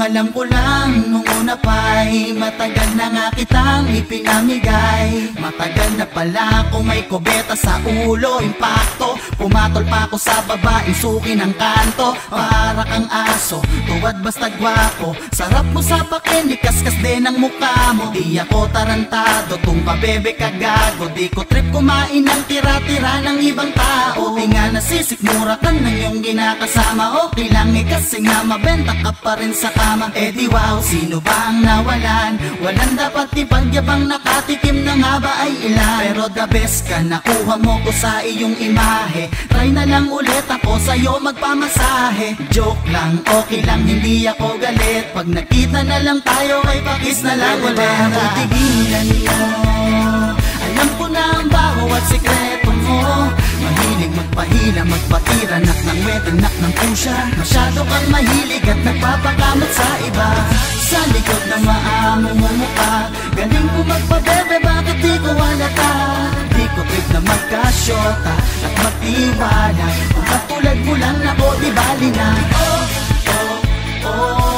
alam ko lang nung una pa'y matagal na nga kitang ipinamigay. Matagal na pala kung may kubeta sa ulo, impacto. Pumatol pa ako sa babaeng suki ng kanto. Para kang aso, tuwad basta gwapo. Sarap mo sa pakin, kaskas din ang mukha mo. Di ako tarantado, tung pabebe ka gago. Di ko trip kumain ng tira-tira ng ibang tao. Di nga nasisikmura ka ng iyong ginakasama. Okay lang kasi nga mabenta ka pa rin sa kama. Eh di wow, sino ba ang nawalan? Walang dapat ipagyabang, nakatikim na nga ba ay ilan? Pero the best ka, nakuha mo ko sa iyong imahe. Try na lang ulit ako sa'yo magpamasahe. Joke lang, okay lang, hindi ako galit. Pag nakita na lang tayo ay pakis na lang ulit. Ako tigilan mo, alam ko na ang bawat sikreto mo. Mahilig magpahila, magpatira, nak ng wet, nak ng pusya. Masyado kang mahilig at nagpapakamot sa iba. Sa likod ng maamo mo mukha, galing mo magpabebe, bakit di ko halata? Di ko trip na magkasyota at magtiwala. Kung katulad mo lang ako, di bali na. Oh, oh, oh.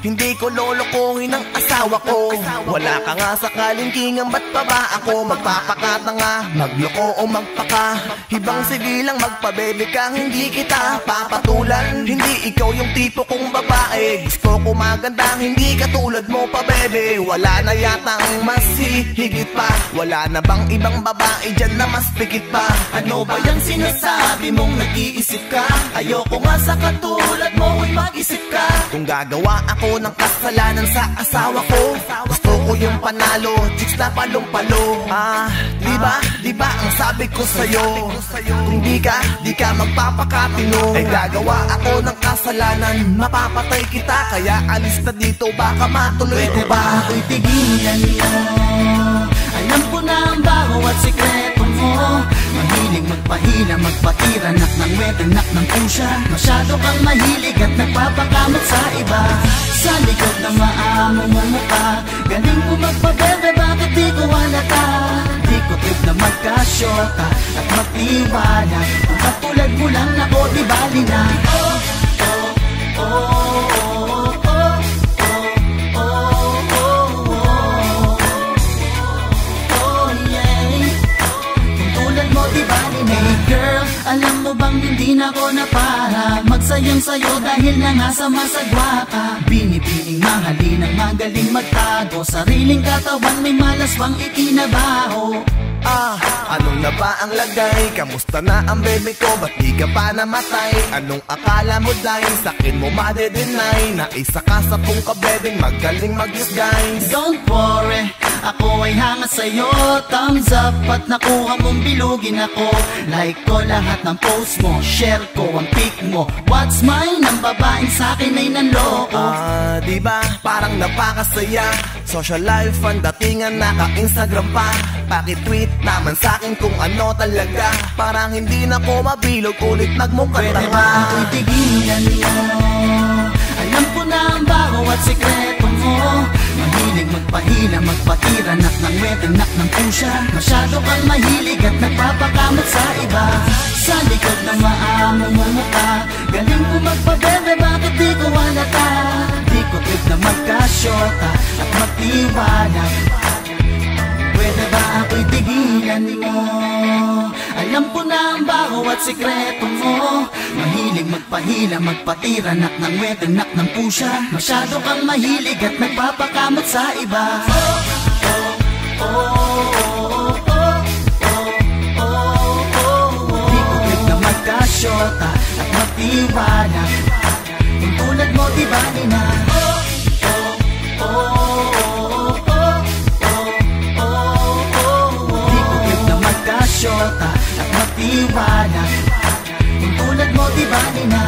Hindi ko lolokohin ang asawa ko. Wala ka nga sa kalingkingan, ba't pa ba ako magpapakatanga? Magloko o magpaka, ibang sibilang magpabebe ka, hindi kita papatulan. Hindi ikaw yung tipo kong babae, gusto ko maganda, hindi katulad mo pa bebe. Wala na yata ang mas higit pa. Wala na bang ibang babae dyan na mas pikit pa? Ano ba yung sinasabi mong nag-iisip ka? Ayoko nga sa katulad mo ay mag-isip ka. Kung gagawa ako ng kasalanan sa asawa ko, gusto ko yung panalo, chicks na palong-palo. Di ba ang sabi ko sa'yo, kung di ka magpapakatino, ay gagawa ako ng kasalanan, mapapatay kita. Kaya alis na dito, baka matuloy ko ba? Ako'y tigilan mo, alam ko na ang bawat sikreto mo. Mahilig magpahila, magpatira, nak ng wet, nak ng pusya. Masyado kang mahilig at nagpapakamot sa iba. Sa likod ng maamo mo mukha, galing mo magpabebe, bakit di ko halata? Di ko trip na magkasyota at magtiwala. Kung katulad mo lang ako, di bali na. Oh, oh, oh, oh, oh, oh, oh, oh, oh, yeah. Kung tulad mo, di bali na. Hey girl, alam mo bang hindi na ako na para magsayang sayo dahil na nga sa masagwa ka. Binibining mahalin ang magaling magtago, sariling katawan may malas bang ikinabaho. Anong na ba ang lagay? Kamusta na ang bebe ko? Ba't di ka pa namatay? Anong akala mo dahil sa'kin mo madedenay na isa ka sa pong kabebeng magaling mag-disguise? Don't worry, ako ay hanga sa'yo. Thumbs up at nakuha mong bilugin ako. Like ko lahat ng post mo, share ko ang pic mo. What's mine? Ang babaeng sa'kin ay nanloko. Diba? Parang napakasaya. Social life ang datingan, naka-Instagram pa. Paki-tweet naman sa'kin kung ano talaga. Parang hindi na ko mabilog, ulit nagmukhang tanga. Pwede ba ako'y tigilan mo? Alam ko na ang bawat sikreto mo. Mahilig magpahila, magpatira, nak ng wet, nak ng pusya. Masyado kang mahilig at nagpapakamot sa iba. Sa likod ng maamo mo mukha, galing mo magpabebe, bakit di ko halata? Di ko trip na magkasyota at magtiwala. Pwede ba ako'y tigilan mo? Alam ko na ang bawat sikreto mo. Mahilig magpahila, magpatira, nak ng wet, nak ng pusya. Masyado kang mahilig at nagpapakamot sa iba. Oh, oh, oh, oh, oh, oh, oh. Di ko trip na magkasyota at magtiwala. Kung tulad mo, di ba na? Oh, oh, oh. At magtiwala. Kung tulad mo, di ba na?